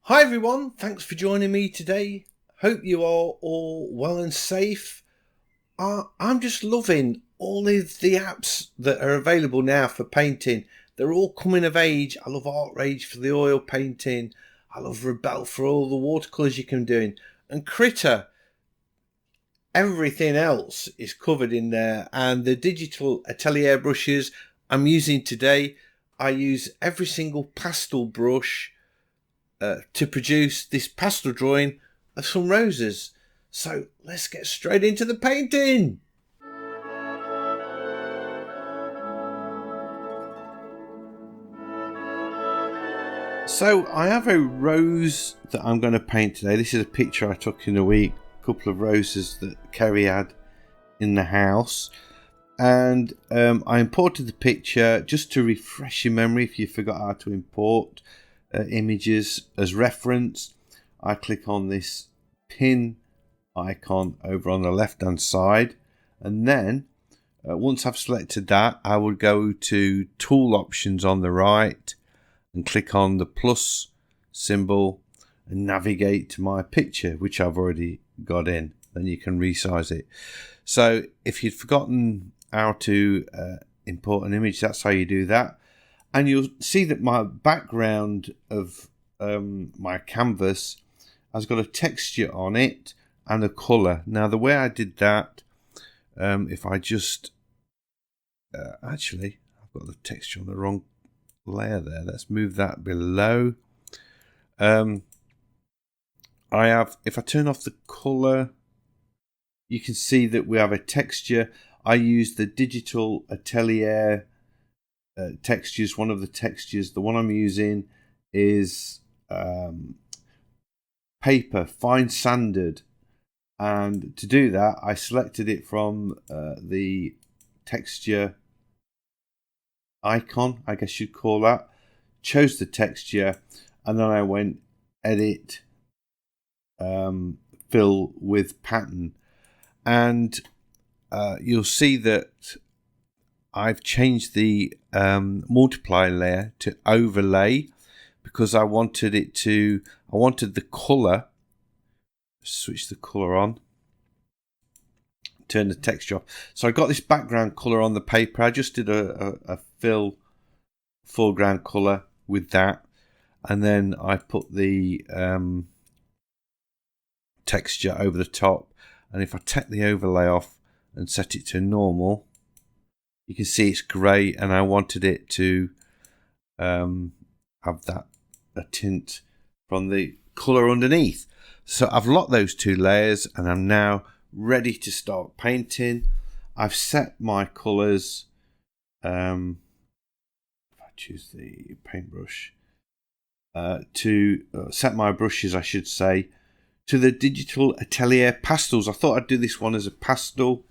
Hi everyone, thanks for joining me today. Hope you are all well and safe. I'm just loving all of the apps that are available now for painting. They're all coming of age. I love Artrage for the oil painting. I love Rebel for all the watercolours you can do. And Krita, everything else is covered in there. And the Digital Atelier brushes I'm using today, I use every single pastel brush to produce this pastel drawing of some roses. So let's get straight into the painting. So I have a rose that I'm going to paint today. This is a picture I took in the week, a couple of roses that Kerry had in the house. And I imported the picture just to refresh your memory if you forgot how to import images as reference. I click on this pin icon over on the left hand side, and then once I've selected that, I would go to tool options on the right and click on the plus symbol and navigate to my picture, which I've already got in. Then you can resize it. So if you'd forgotten how to import an image, that's how you do that. And you'll see that my background of my canvas has got a texture on it and a colour. Now the way I did that, if I just actually I've got the texture on the wrong layer there. Let's move that below. I have, if I turn off the colour, you can see that we have a texture. I use the Digital Atelier textures. One of the textures, the one I'm using is paper, fine sanded. And to do that, I selected it from the texture icon, I guess you'd call that. Chose the texture, and then I went edit, fill with pattern. And you'll see that I've changed the multiply layer to overlay because I wanted the colour. Switch the colour on, turn the texture off. So I got this background colour on the paper. I just did a fill foreground colour with that, and then I put the texture over the top. And if I take the overlay off and set it to normal, you can see it's grey, and I wanted it to have that a tint from the colour underneath. So I've locked those two layers, and I'm now ready to start painting. I've set my colours. If I choose the paintbrush, to set my brushes, I should say, to the Digital Atelier pastels. I thought I'd do this one as a pastel,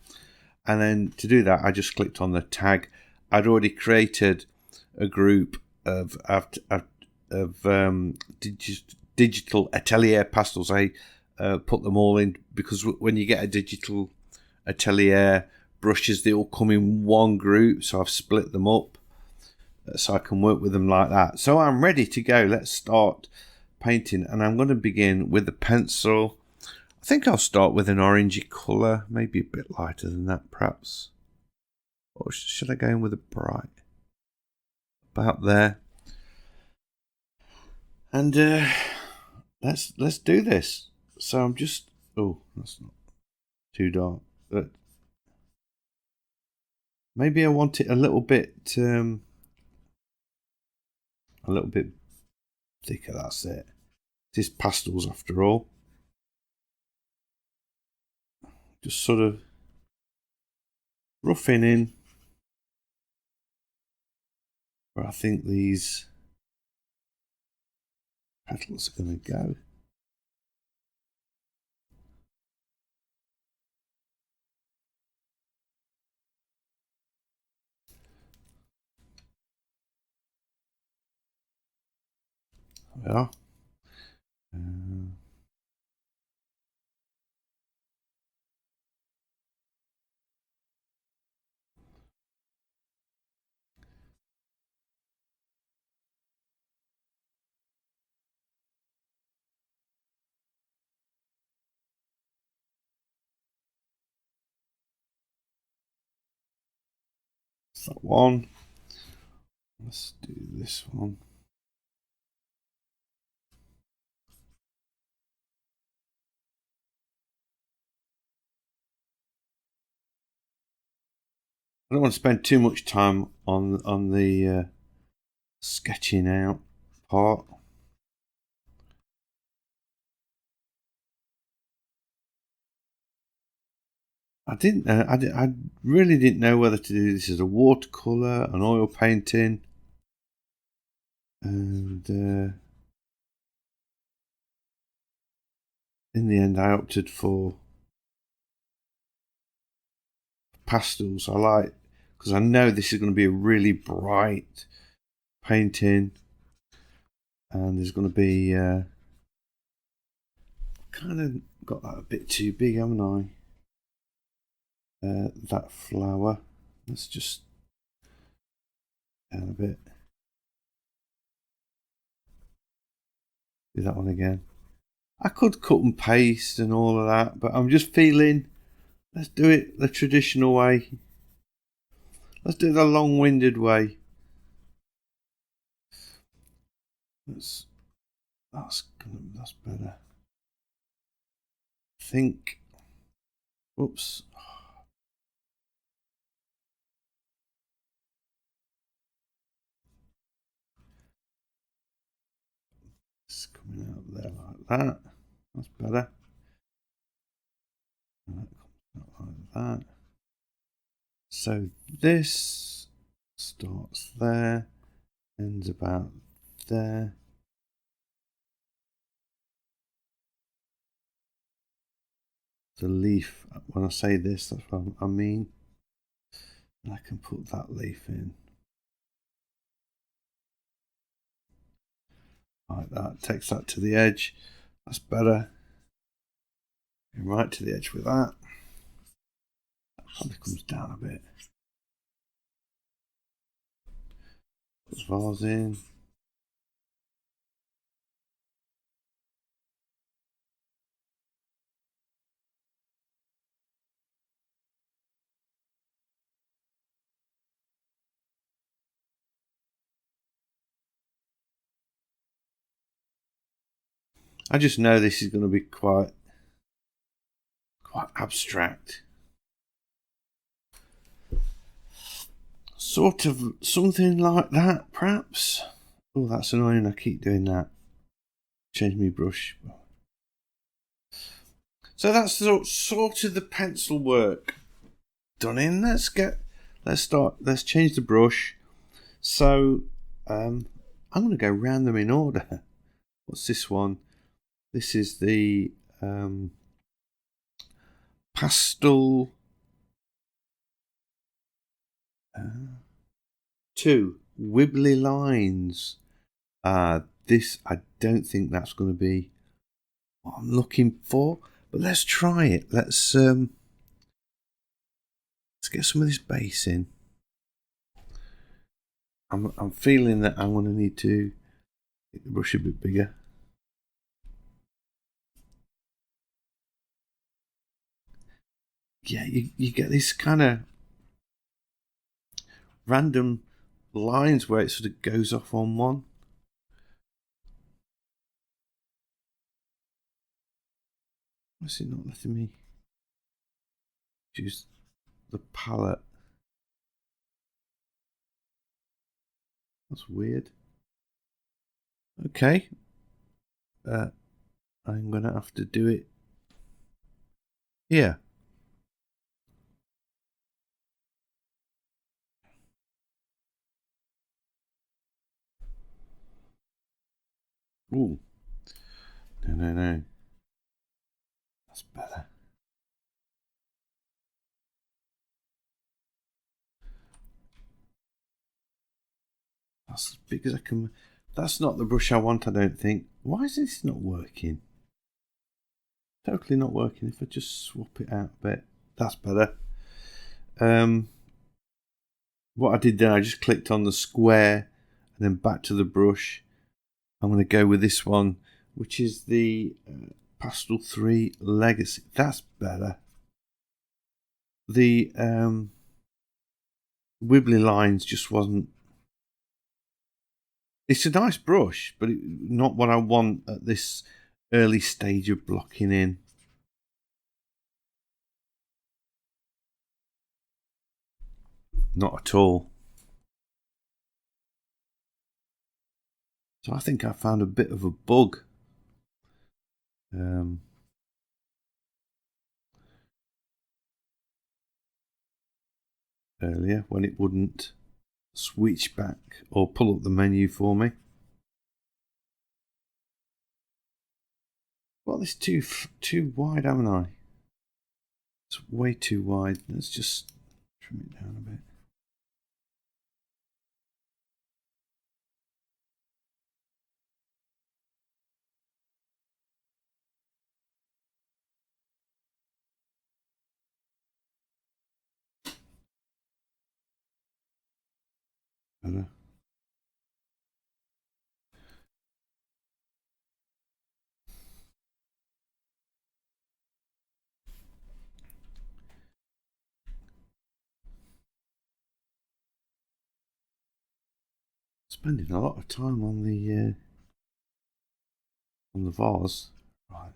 and then to do that, I just clicked on the tag. I'd already created a group of Digital Atelier pastels. I put them all in because when you get a Digital Atelier brushes, they all come in one group. So I've split them up so I can work with them like that. So I'm ready to go. Let's start painting, and I'm going to begin with the pencil. I think I'll start with an orangey colour, maybe a bit lighter than that perhaps. Or should I go in with a bright? About there. And let's do this. So I'm just, oh, that's not too dark, but maybe I want it a little bit thicker. That's it. This is pastels after all. Just sort of roughing in where I think these petals are going to go. There we are. that one. Let's do this one. I don't want to spend too much time on the sketching out part. I really didn't know whether to do this as a watercolor, an oil painting, and in the end I opted for pastels. I like, because I know this is going to be a really bright painting, and there's going to be kind of got that a bit too big, haven't I? That flower. Let's just down a bit. Do that one again. I could cut and paste and all of that, but I'm just feeling, let's do it the traditional way. Let's do it the long-winded way. That's better. I think. Oops. It's coming out there like that. That's better. And that comes out like that. So this starts there, ends about there. The leaf, when I say this, that's what I mean. And I can put that leaf in. Like that, takes that to the edge. That's better. And right to the edge with that. That probably comes down a bit. Put the vase in. I just know this is going to be quite abstract. Sort of something like that, perhaps. Oh, that's annoying. I keep doing that. Change my brush. So that's sort of the pencil work done in. Let's change the brush. So I'm going to go round them in order. What's this one? This is the pastel 2 wibbly lines. This, I don't think that's going to be what I'm looking for, but let's try it. Let's get some of this base in. I'm feeling that I'm going to need to get the brush a bit bigger. Yeah, you get this kind of random lines where it sort of goes off on one. Why is it not letting me use the palette? That's weird. Okay. I'm going to have to do it here. Ooh. No. That's better. That's as big as I can. That's not the brush I want, I don't think. Why is this not working? Totally not working. If I just swap it out a bit, that's better. What I did then, I just clicked on the square and then back to the brush. I'm going to go with this one, which is the Pastel 3 Legacy. That's better. The wibbly lines just wasn't. It's a nice brush, but not what I want at this early stage of blocking in. Not at all. So I think I found a bit of a bug. Earlier when it wouldn't switch back or pull up the menu for me. Well, this too wide, haven't I? It's way too wide. Let's just trim it down a bit. Better. Spending a lot of time on the vase. Right.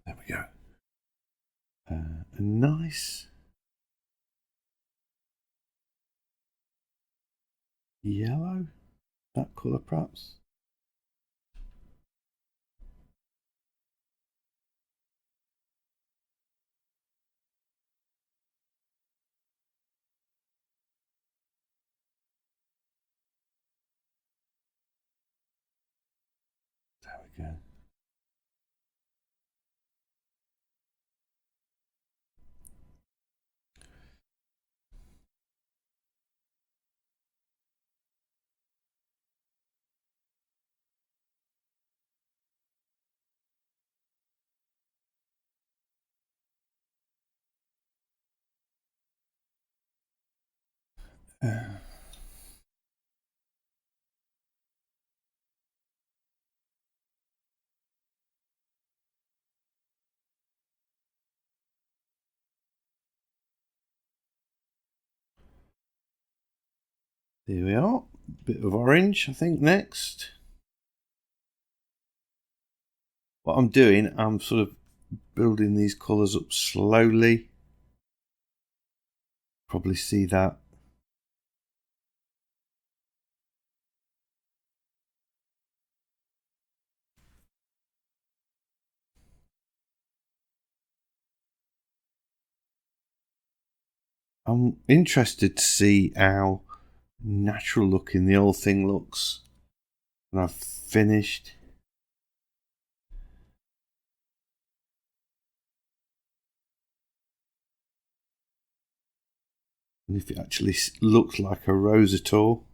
There we go. A nice yellow. That colour, perhaps. There we go. There we are. Bit of orange, I think, next. What I'm doing, I'm sort of building these colours up slowly. Probably see that. I'm interested to see how natural looking the whole thing looks when I've finished. And if it actually looks like a rose at all.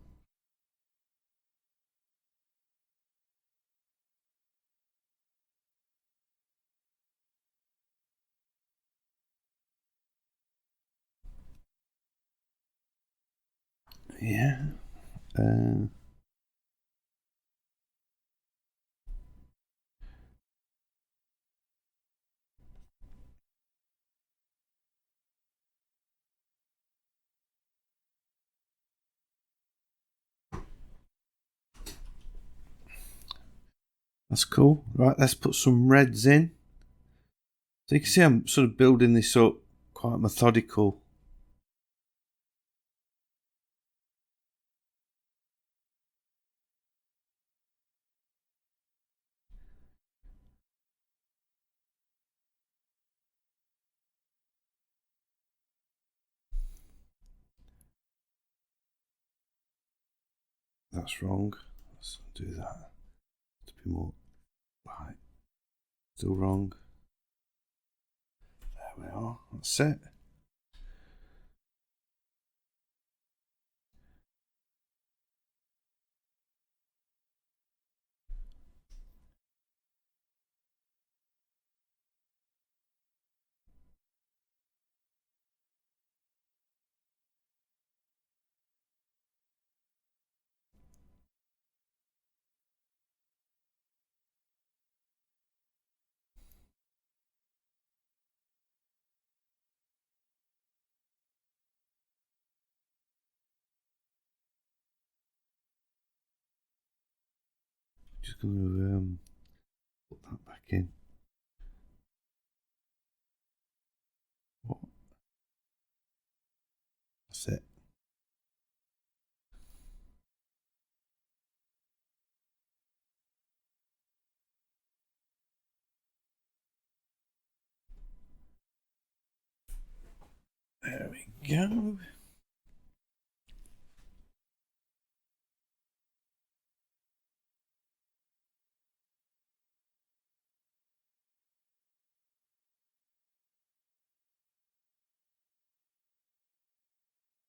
Yeah. That's cool. Right, let's put some reds in. So you can see I'm sort of building this up quite methodical. That's wrong. Let's do that. To be more right. Still wrong. There we are. That's it. just going to put that back in. What? That's it. There we go.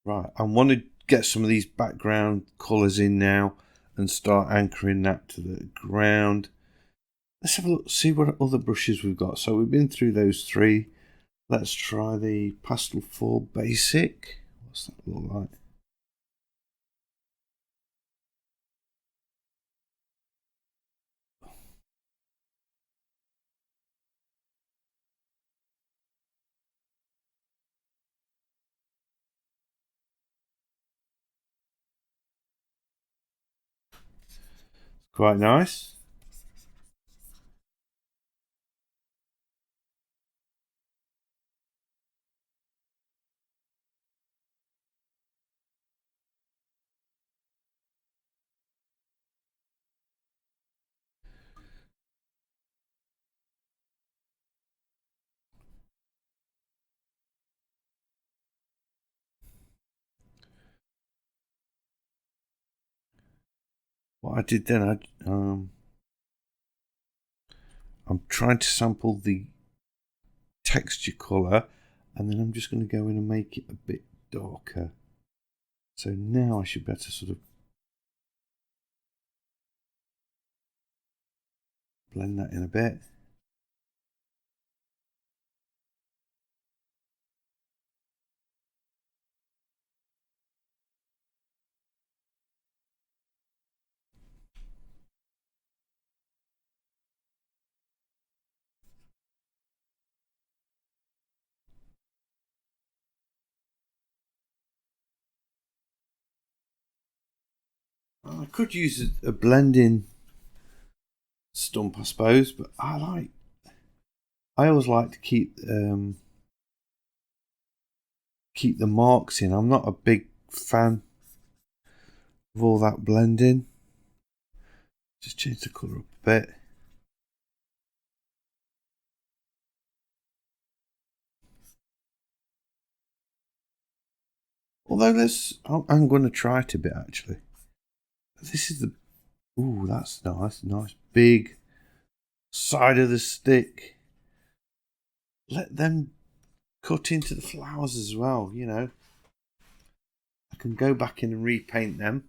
Right, I want to get some of these background colours in now and start anchoring that to the ground. Let's have a look, see what other brushes we've got. So we've been through those three. Let's try the Pastel 4 Basic. What's that look like? Quite nice. What I did then, I'm trying to sample the texture colour, and then I'm just going to go in and make it a bit darker. So now I should be able to sort of blend that in a bit. I could use a blending stump, I suppose, but I always like to keep the marks in. I'm not a big fan of all that blending. Just change the colour up a bit. Although I'm going to try it a bit actually. This is the, ooh, that's nice, nice big side of the stick. Let them cut into the flowers as well, you know. I can go back in and repaint them.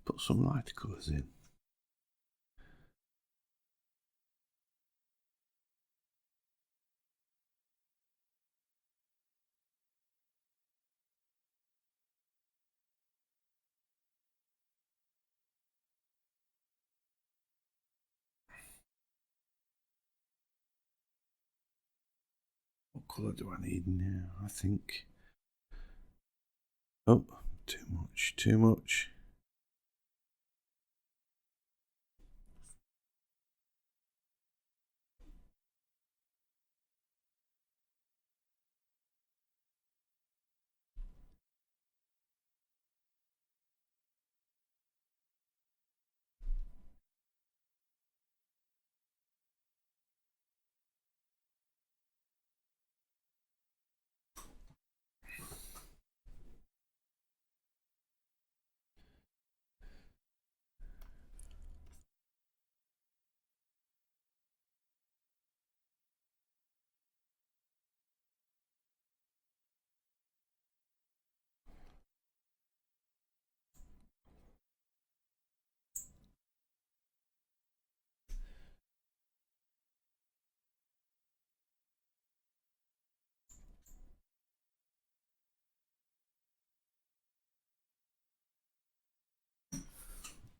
Put some lighter colours in. What colour do I need now? I think, oh, too much, too much.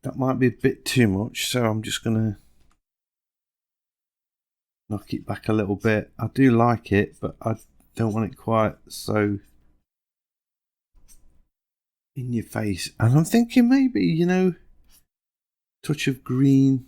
That might be a bit too much, so I'm just going to knock it back a little bit. I do like it, but I don't want it quite so in your face. And I'm thinking maybe, you know, touch of green.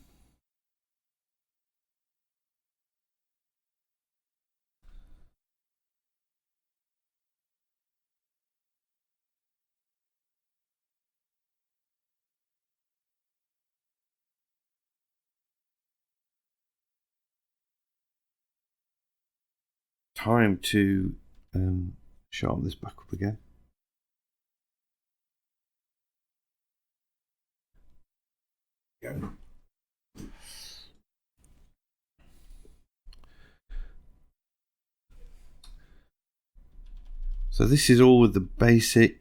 Time to sharpen this back up again. Go. So this is all with the basic.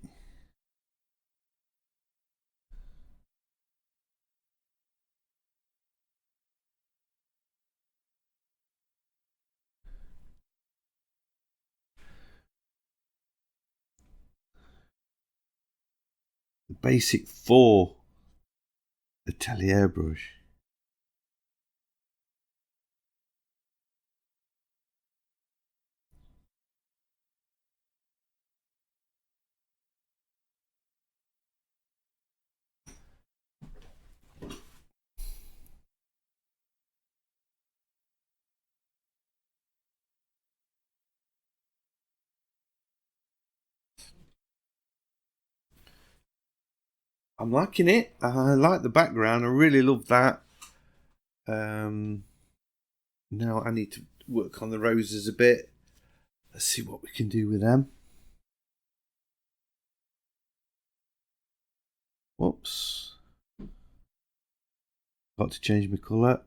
The basic 4 Atelier brush. I'm liking it. I like the background. I really love that. Now I need to work on the roses a bit. Let's see what we can do with them. Whoops. Got to change my colour.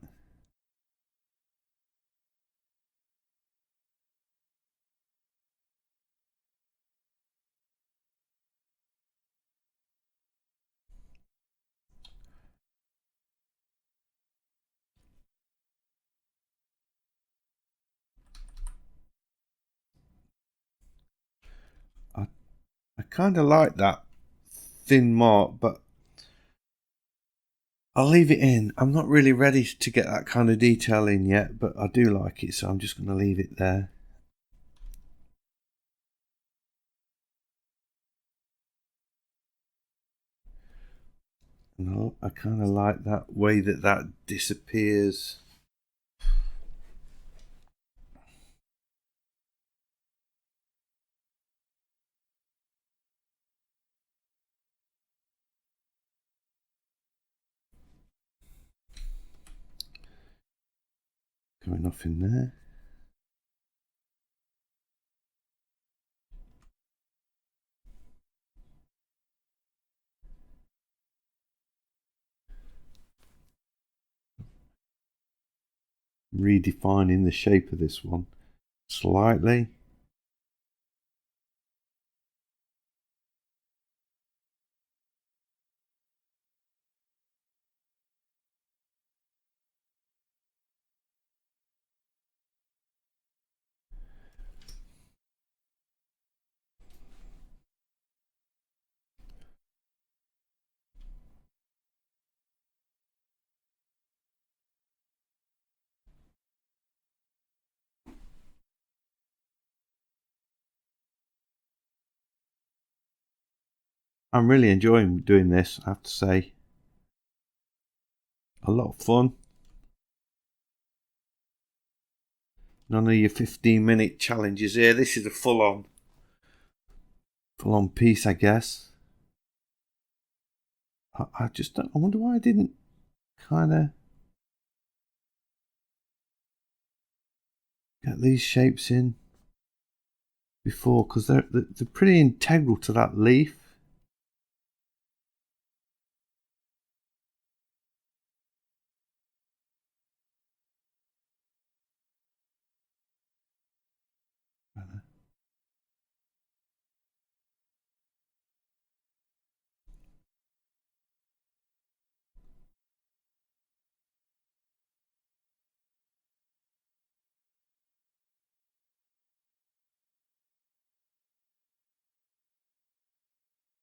I kind of like that thin mark, but I'll leave it in. I'm not really ready to get that kind of detail in yet, but I do like it, so I'm just going to leave it there. And I kind of like that way that disappears. Going off in there. Redefining the shape of this one slightly. I'm really enjoying doing this, I have to say. A lot of fun. None of your 15-minute challenges here. This is a full-on piece, I guess. I just don't. I wonder why I didn't kind of get these shapes in before, because they're pretty integral to that leaf.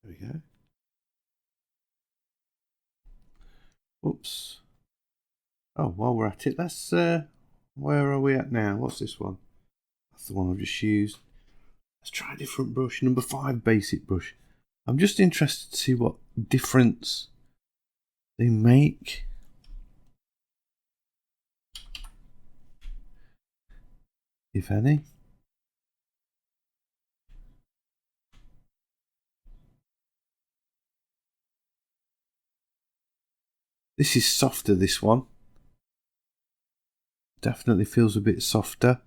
There we go. Oops. Oh, while we're at it, let's. Where are we at now? What's this one? That's the one I've just used. Let's try a different brush. Number 5 basic brush. I'm just interested to see what difference they make. If any. This is softer, this one. Definitely feels a bit softer.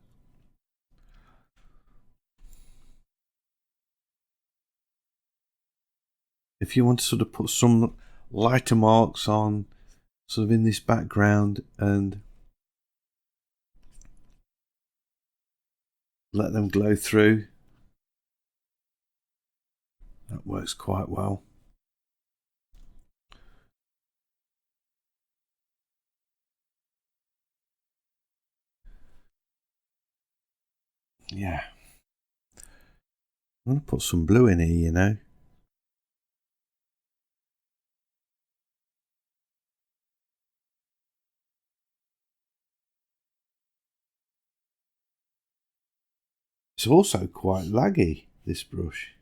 If you want to sort of put some lighter marks on, sort of in this background, and let them glow through, that works quite well. Yeah. I'm going to put some blue in here, you know. It's also quite laggy, this brush.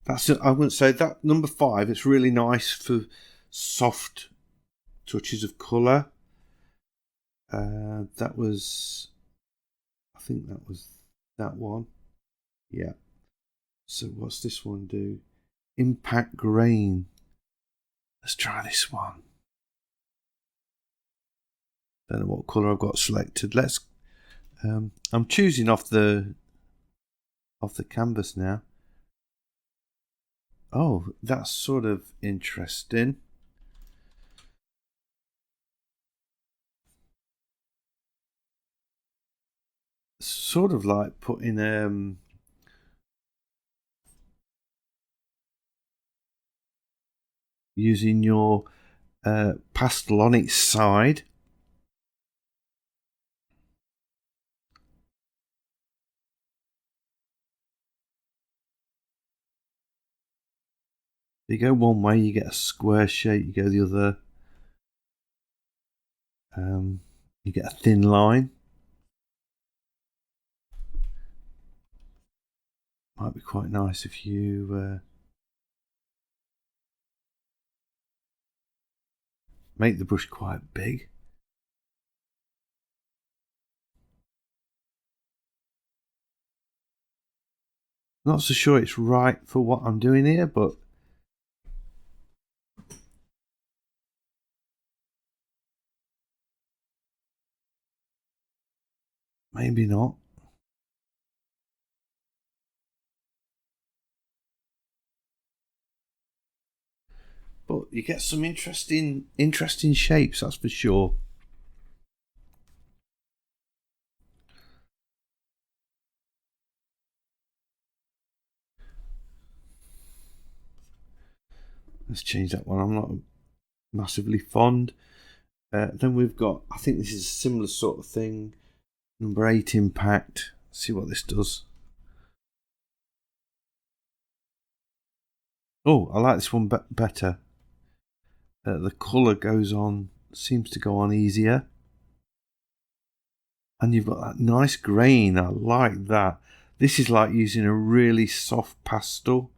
I wouldn't say that number 5. It's really nice for soft touches of colour. That was, I think that was that one. Yeah. So what's this one do? Impact grain. Let's try this one. Don't know what colour I've got selected. Let's. I'm choosing off the canvas now. Oh, that's sort of interesting. Sort of like putting using your pastel on its side. You go one way, you get a square shape. You go the other, you get a thin line. Might be quite nice if you make the brush quite big. Not so sure it's right for what I'm doing here, but maybe not. But you get some interesting shapes, that's for sure. Let's change that one. I'm not massively fond. Then we've got, I think this is a similar sort of thing. Number 8, impact. Let's see what this does. Oh, I like this one better. The colour goes on, seems to go on easier. And you've got that nice grain. I like that. This is like using a really soft pastel.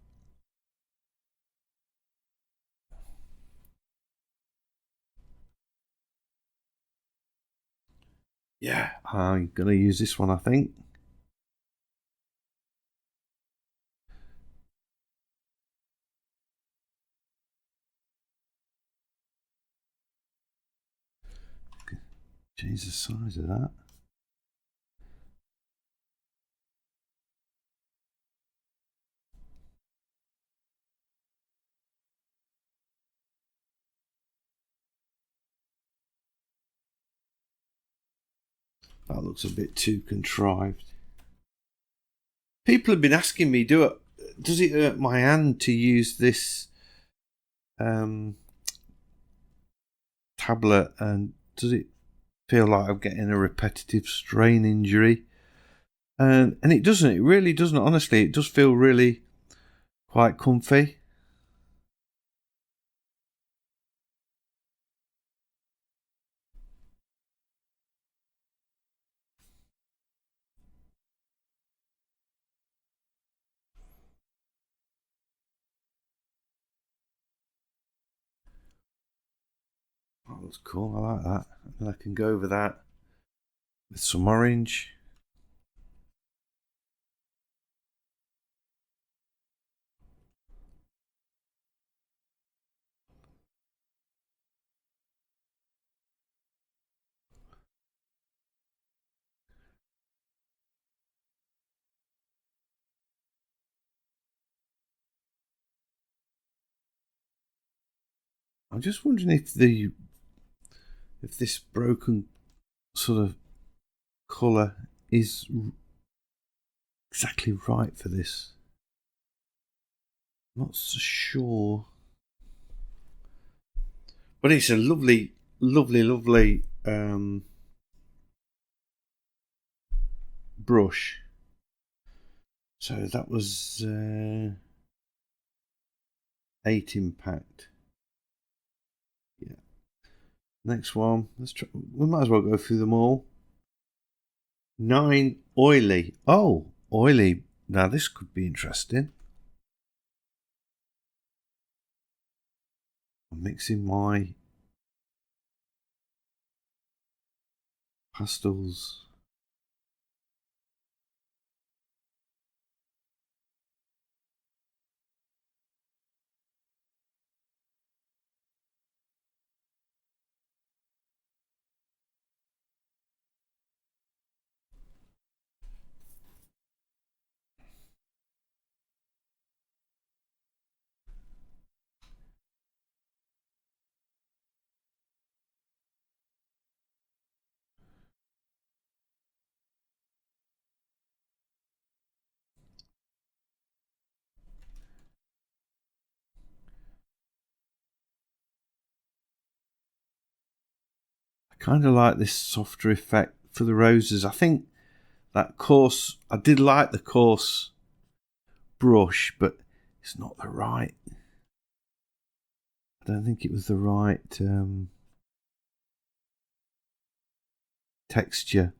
Yeah, I'm going to use this one, I think. Change the size of that. That looks a bit too contrived. People have been asking me, does it hurt my hand to use this tablet, and does it feel like I'm getting a repetitive strain injury? And it doesn't. It really doesn't. Honestly, it does feel really quite comfy. looks cool. I like that. And I can go over that with some orange. I'm just wondering if this broken sort of colour is exactly right for this. I'm not so sure. But it's a lovely, lovely, lovely brush. So that was 8 impact. Yeah. Next one. Let's try. We might as well go through them all. 9 oily. Oh, oily. Now this could be interesting. I'm mixing my pastels. I kind of like this softer effect for the roses. I think that coarse, I did like the coarse brush, but it's not the right. I don't think it was the right texture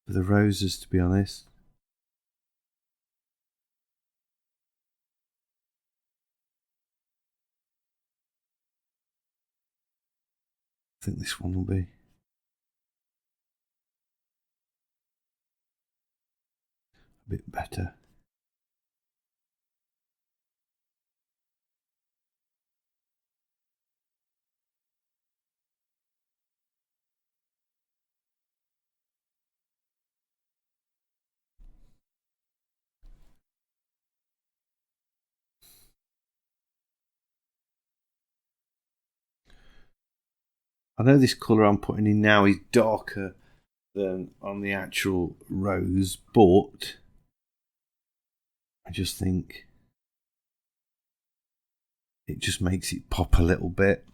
for the roses, to be honest. I think this one will be a bit better. I know this colour I'm putting in now is darker than on the actual rose, but I just think it just makes it pop a little bit.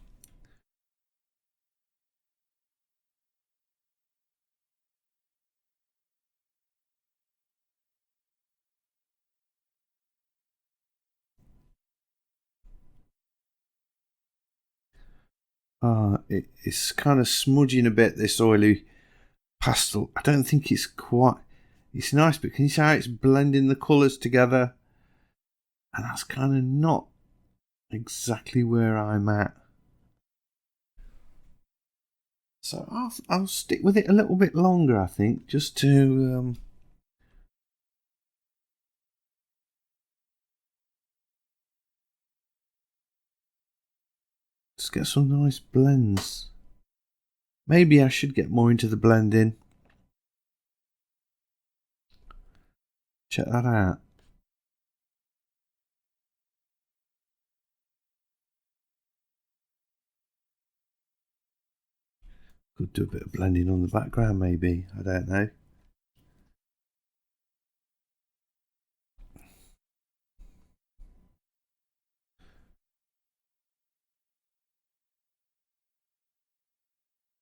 It's kind of smudging a bit, this oily pastel. I don't think it's quite. It's nice, but can you see how it's blending the colours together? And that's kind of not exactly where I'm at. So I'll stick with it a little bit longer, I think, just to just get some nice blends. Maybe I should get more into the blending. Check that out. Could do a bit of blending on the background, maybe. I don't know.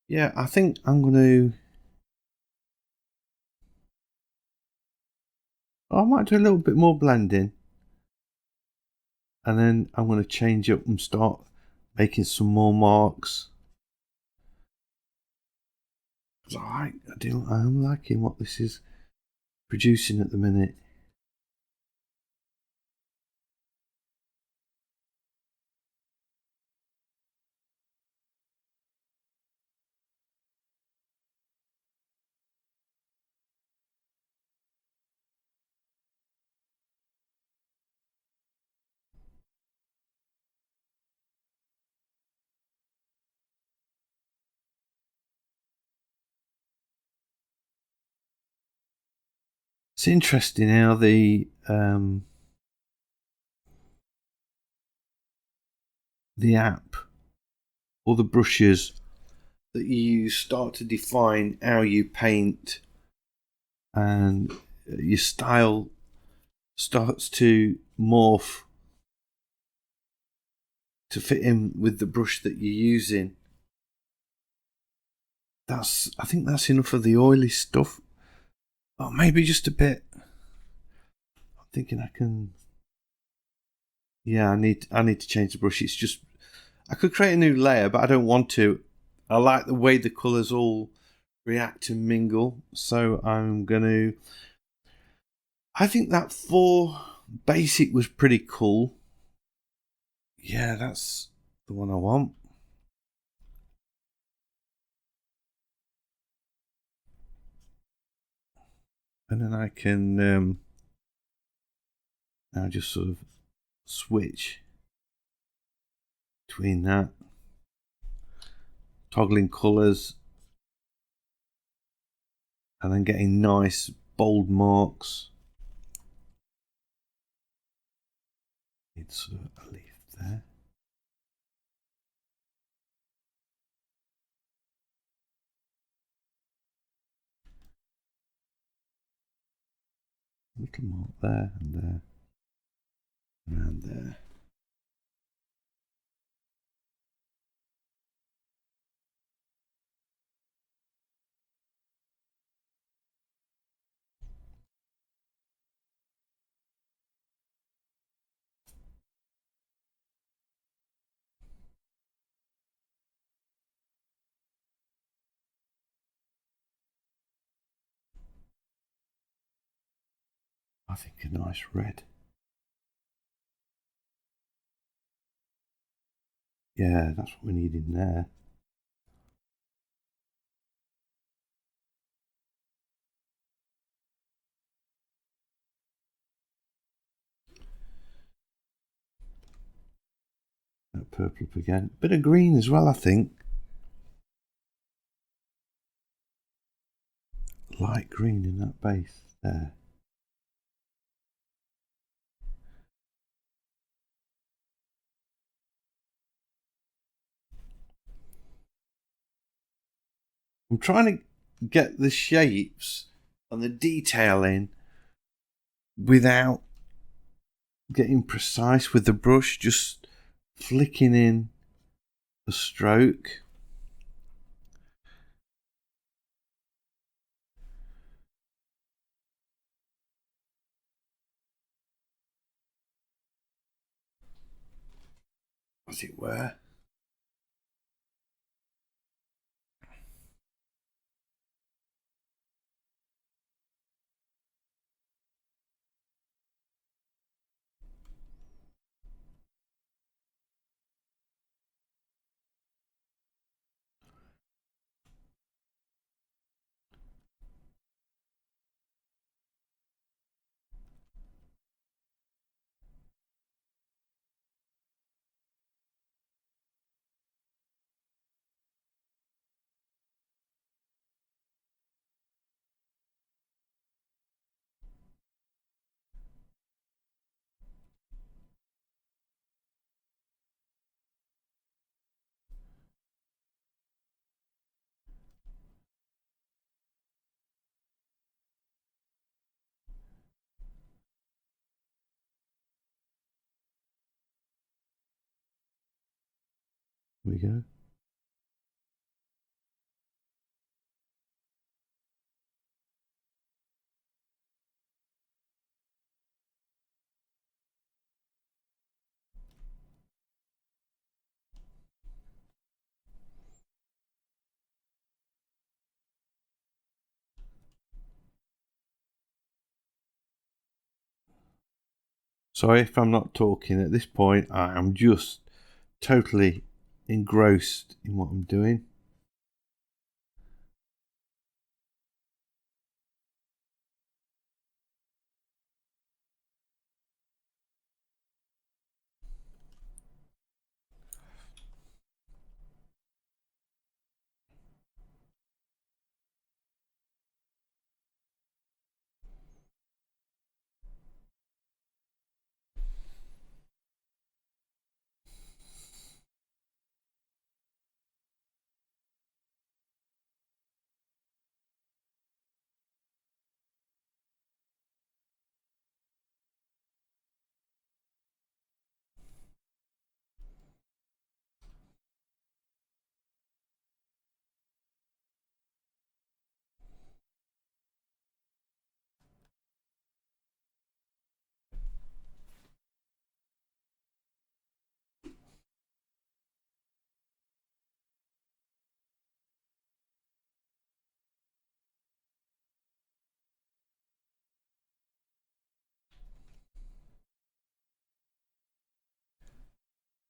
Yeah, I think I'm going to. I might do a little bit more blending. And then I'm going to change up and start making some more marks. I'm liking what this is producing at the minute. It's interesting how the app or the brushes that you use start to define how you paint, and your style starts to morph to fit in with the brush that you're using. I think that's enough of the oily stuff. Oh, maybe just a bit. I'm thinking I can. Yeah, I need to change the brush. It's just I could create a new layer, but I don't want to. I like the way the colours all react and mingle, so I'm gonna. I think that 4 basic was pretty cool. Yeah, that's the one I want. And then I can now just sort of switch between that, toggling colours, and then getting nice bold marks. It's a leaf there. A little mark there and there, around there. I think a nice red. Yeah, that's what we need in there. That purple up again. Bit of green as well, I think. Light green in that base there. I'm trying to get the shapes and the detail in without getting precise with the brush, just flicking in a stroke. As it were. Here we go. Sorry if I'm not talking at this point. I am just totally engrossed in what I'm doing.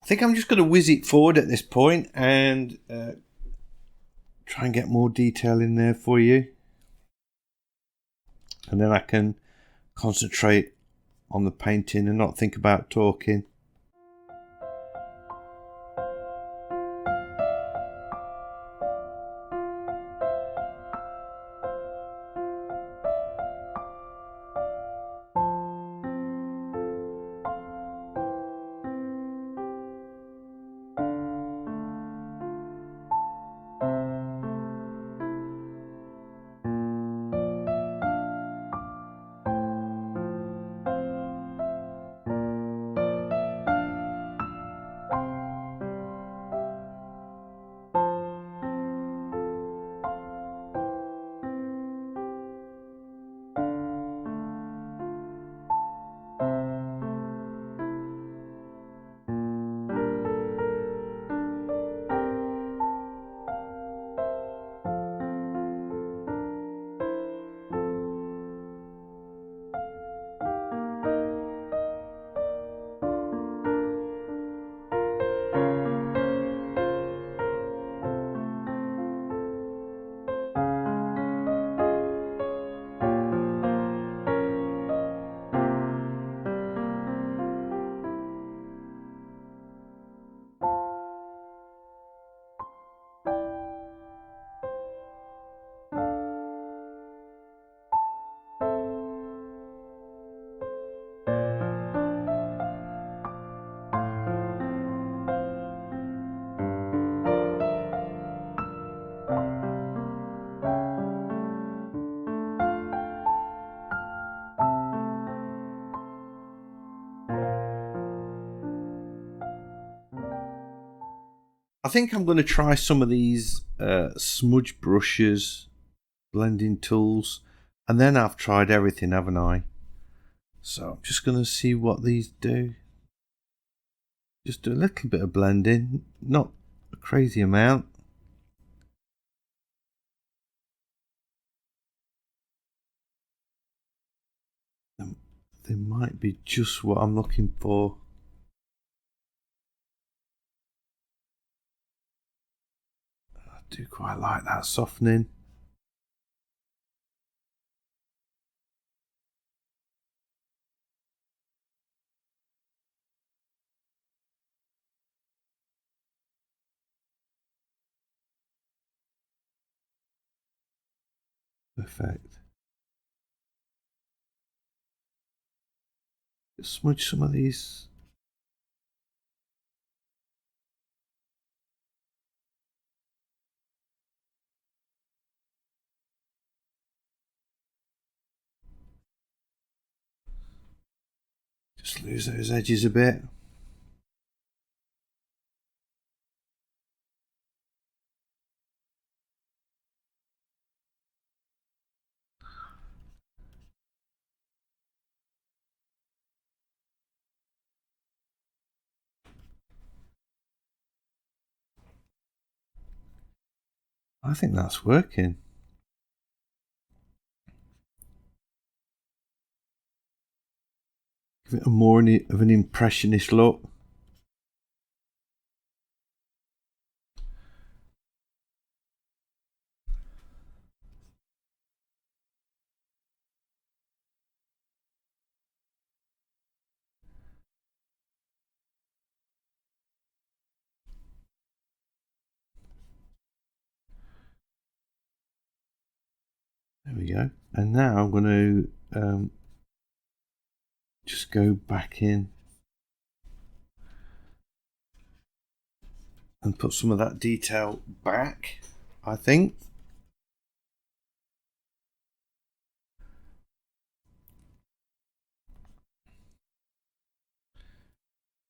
I think I'm just going to whiz it forward at this point and try and get more detail in there for you. And then I can concentrate on the painting and not think about talking. I think I'm going to try some of these smudge brushes, blending tools, and then I've tried everything, haven't I? So I'm just going to see what these do. Just do a little bit of blending, not a crazy amount. They might be just what I'm looking for. I do quite like that softening. Perfect. Just smudge some of these. Just lose those edges a bit. I think that's working. Give it a more of an impressionist look. There we go. And now I'm going to just go back in and put some of that detail back, I think.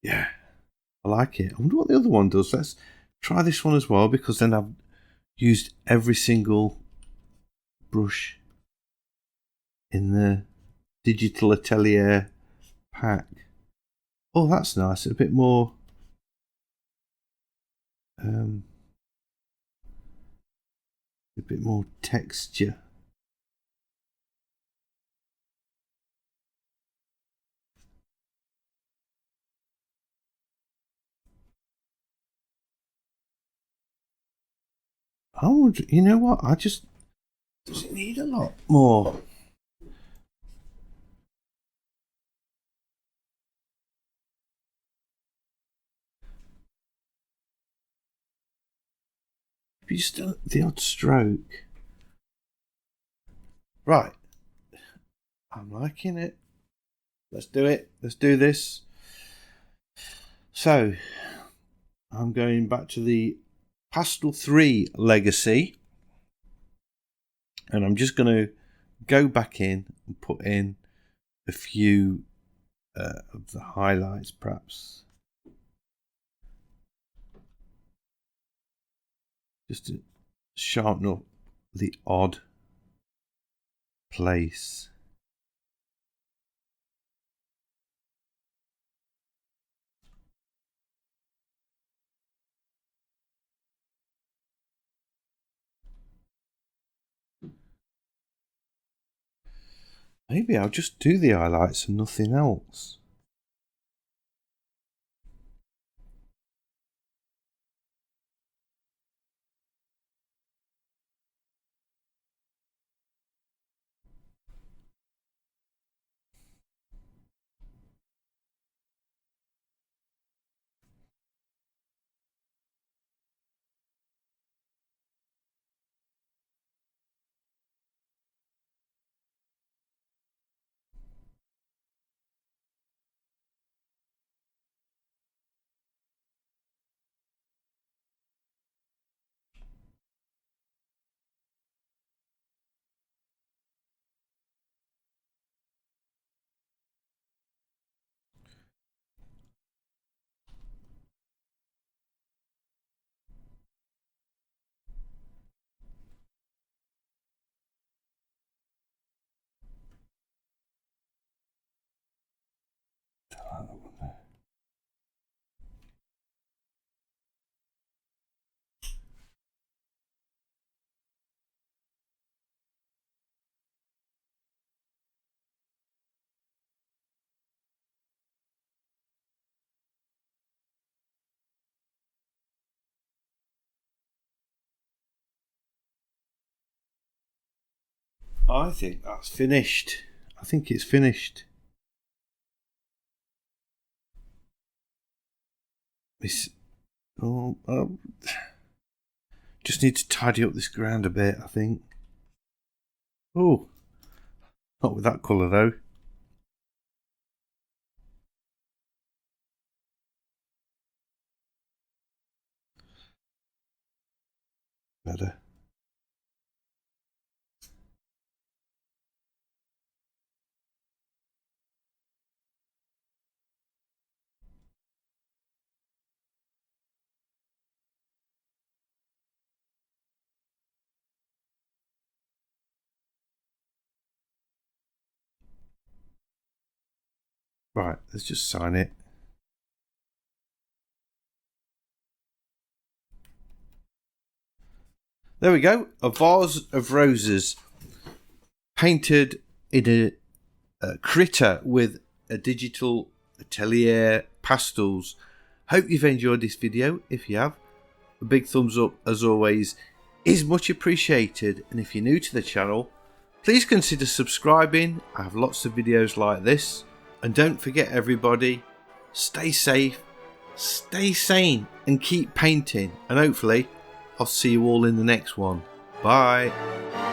Yeah, I like it. I wonder what the other one does. Let's try this one as well, because then I've used every single brush in the Digital Atelier pack. Oh, that's nice. A bit more texture. Oh, you know what? Does it need a lot more? Maybe just the odd stroke. Right. I'm liking it. Let's do it. Let's do this. So, I'm going back to the Pastel 3 Legacy. And I'm just going to go back in and put in a few of the highlights, perhaps. Just to sharpen up the odd place. Maybe I'll just do the highlights and nothing else. I think that's finished. I think it's finished. Just need to tidy up this ground a bit, I think. Oh, not with that colour though. Better. Right, let's just sign it. There we go. A vase of roses painted in a Krita with a Digital Atelier pastels. Hope you've enjoyed this video. If you have, a big thumbs up as always is much appreciated. And if you're new to the channel, please consider subscribing. I have lots of videos like this. And don't forget everybody, stay safe, stay sane and keep painting. And hopefully I'll see you all in the next one. Bye.